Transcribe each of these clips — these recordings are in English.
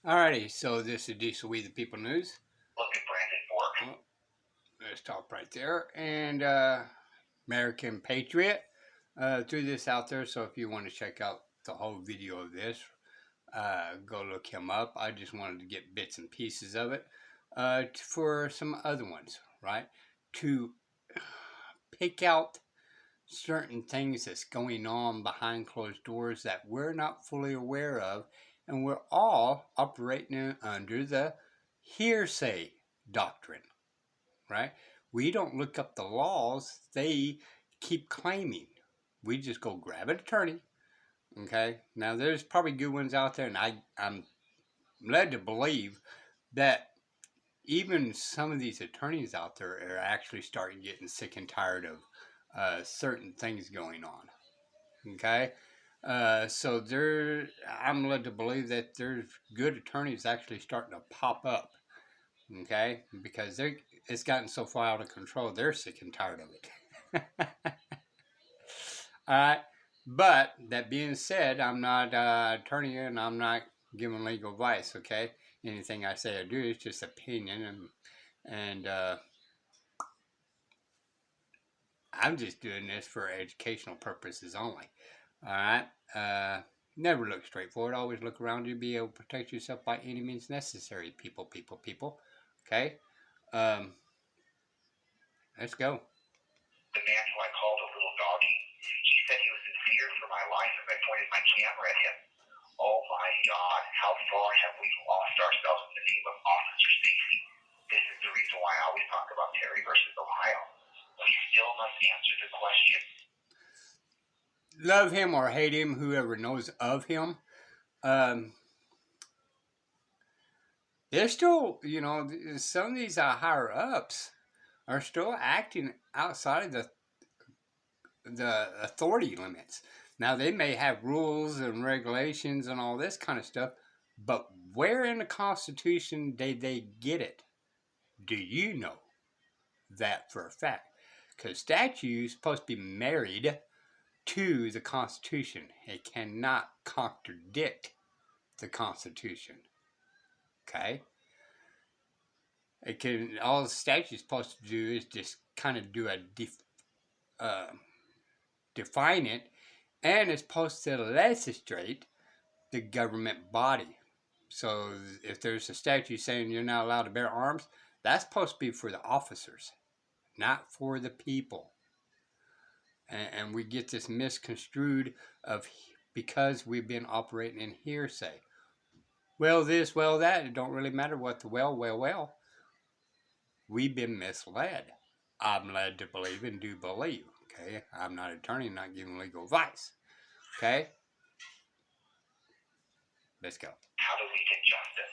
Alrighty, so this is Diesel We the People News. Look at Brandon Bork. Well, let's stop right there. And American Patriot threw this out there, so if you want to check out the whole video of this, go look him up. I just wanted to get bits and pieces of it for some other ones, right? To pick out certain things that's going on behind closed doors that we're not fully aware of, and we're all operating under the hearsay doctrine, right? We don't look up the laws they keep claiming. We just go grab an attorney, okay? Now, there's probably good ones out there, and I'm led to believe that even some of these attorneys out there are actually starting getting sick and tired of certain things going on. Okay, so I'm led to believe that there's good attorneys actually starting to pop up. Okay, because it's gotten so far out of control, they're sick and tired of it. All right, but that being said, I'm not an attorney and I'm not giving legal advice. Okay, anything I say or do is just opinion, and I'm just doing this for educational purposes only. All right. Never look straight forward. Always look around you. Be able to protect yourself by any means necessary. People, people, people. Okay. Um, let's go. The man who I called a little doggy. He said he was in fear for my life as I pointed my camera at him. Oh my God, how far have we lost ourselves in the name of officer safety? This is the reason why I always talk about Terry versus Ohio. We still must answer the question. Love him or hate him, whoever knows of him. Um, they're still, some of these higher ups are still acting outside of the authority limits. Now they may have rules and regulations and all this kind of stuff, but where in the Constitution did they get it? Do you know that for a fact? Because statute is supposed to be married to the Constitution. It cannot contradict the Constitution. Okay? It can. All the statute is supposed to do is just kind of do a uh, define it, and it's supposed to legislate the government body. So if there's a statute saying you're not allowed to bear arms, that's supposed to be for the officers, not for the people. And we get this misconstrued of because we've been operating in hearsay. Well, this, well, that. It don't really matter what the well. We've been misled. I'm led to believe and do believe. Okay, I'm not an attorney, not giving legal advice. Okay, let's go. How do we get justice?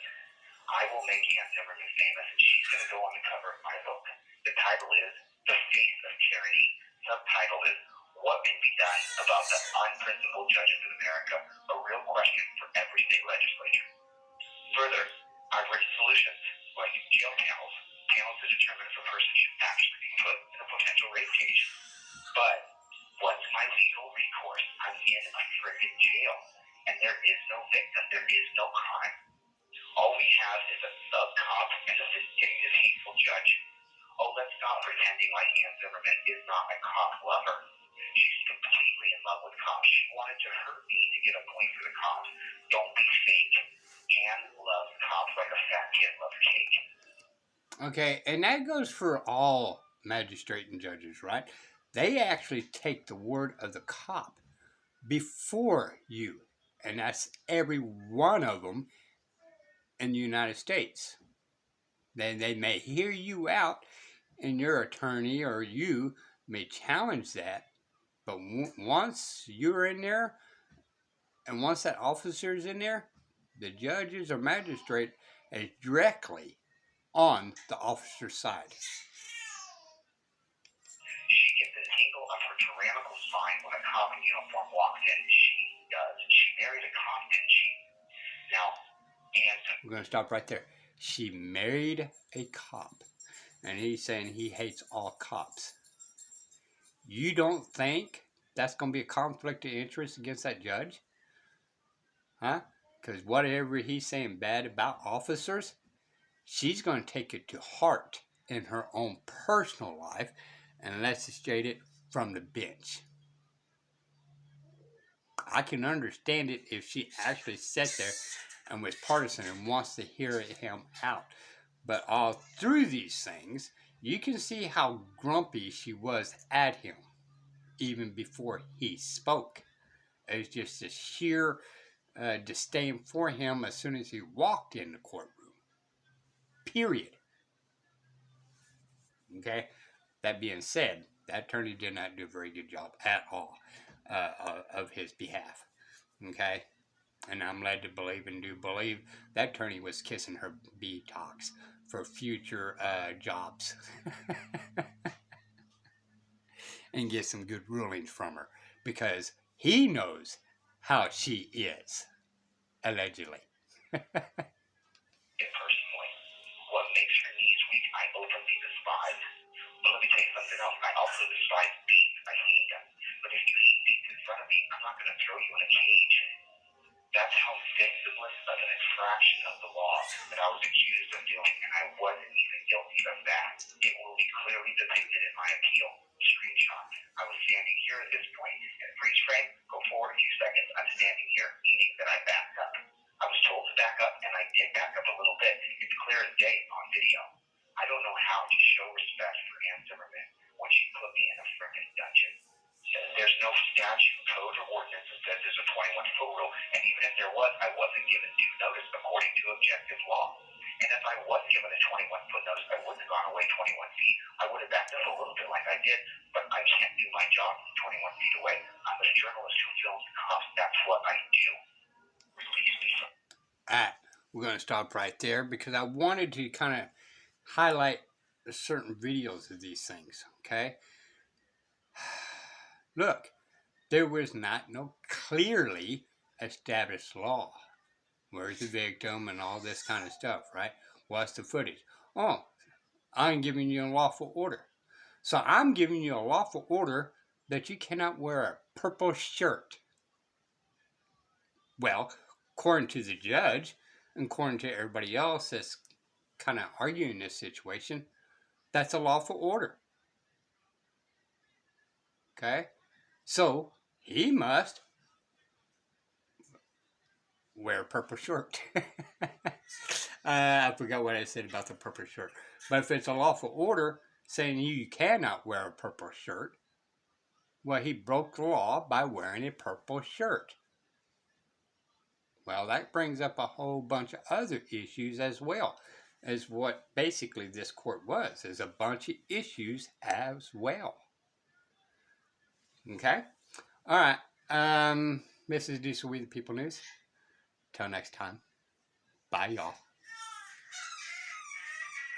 I will make Ann Zimmerman famous, and she's going to go on the cover of my book. The title is The Face of Tyranny. Subtitle is What Can Be Done About the Unprincipled Judges in America, a real question for every state legislature. Further, I've written solutions, like jail panels to determine if a person should actually be put in a potential rape cage. But what's my legal recourse? I'm in a frickin' jail, and there is no victim, there is no crime. All we have is a sub-cop and a vindictive, hateful judge. Oh, let's stop pretending like Ann Zimmerman is not a cop lover. She's completely in love with cops. She wanted to hurt me to get a point for the cops. Don't be fake. Ann loves cops like a fat kid loves cake. Okay, and that goes for all magistrate and judges, right? They actually take the word of the cop before you, and that's every one of them in the United States. They may hear you out, and your attorney or you may challenge that, but once you're in there, and once that officer's in there, the judges or magistrate is directly on the officer's side. She gets a tingle up her tyrannical spine when a cop in uniform walks in. She does. She married a cop, didn't she? Now, We're going to stop right there. She married a cop, and he's saying he hates all cops. You don't think that's going to be a conflict of interest against that judge? Huh? Because whatever he's saying bad about officers, she's going to take it to heart in her own personal life and legislate it from the bench. I can understand it if she actually sat there and was partisan and wants to hear him out. But all through these things, you can see how grumpy she was at him even before he spoke. It's just a sheer disdain for him as soon as he walked in the courtroom. Period. Okay? That being said, that attorney did not do a very good job at all of his behalf. Okay? And I'm led to believe and do believe that attorney was kissing her buttocks for future jobs and get some good rulings from her because he knows how she is, allegedly. Personally, what makes your knees weak, I openly despise. But let me tell you something else. I also despise beats. I hate them. But if you eat beats in front of me, I'm not going to throw you in a cage. That's how victimless of an infraction of the law that I was accused of doing, and I wasn't even guilty of that. It will be clearly depicted in my appeal. Screenshot. I was standing here at this point, and freeze frame, go forward a few seconds, I'm standing here, meaning that I backed up. I was told to back up, and I did back up a little bit. It's clear as day on video. I don't know how to show respect for Ann Zimmerman when she put me in a frickin' dungeon. There's no statute, code, or ordinance that says there's a 21-foot rule, and even if there was, I wasn't given due notice according to objective law. And if I was given a 21-foot notice, I wouldn't have gone away 21 feet. I would have backed up a little bit like I did, but I can't do my job from 21 feet away. I'm a journalist who films cops. That's what I do. Release me from... We're going to stop right there because I wanted to kind of highlight certain videos of these things, okay? Look, there was no clearly established law. Where's the victim and all this kind of stuff, right? What's the footage? Oh, I'm giving you a lawful order. So I'm giving you a lawful order that you cannot wear a purple shirt. Well, according to the judge, and according to everybody else that's kind of arguing this situation, that's a lawful order. Okay? So he must wear a purple shirt. I forgot what I said about the purple shirt. But if it's a lawful order saying you cannot wear a purple shirt, well, he broke the law by wearing a purple shirt. Well, that brings up a whole bunch of other issues as well, as what basically this court was, is a bunch of issues as well. Okay? All right. This is Diesel We the People News. Till next time. Bye, y'all.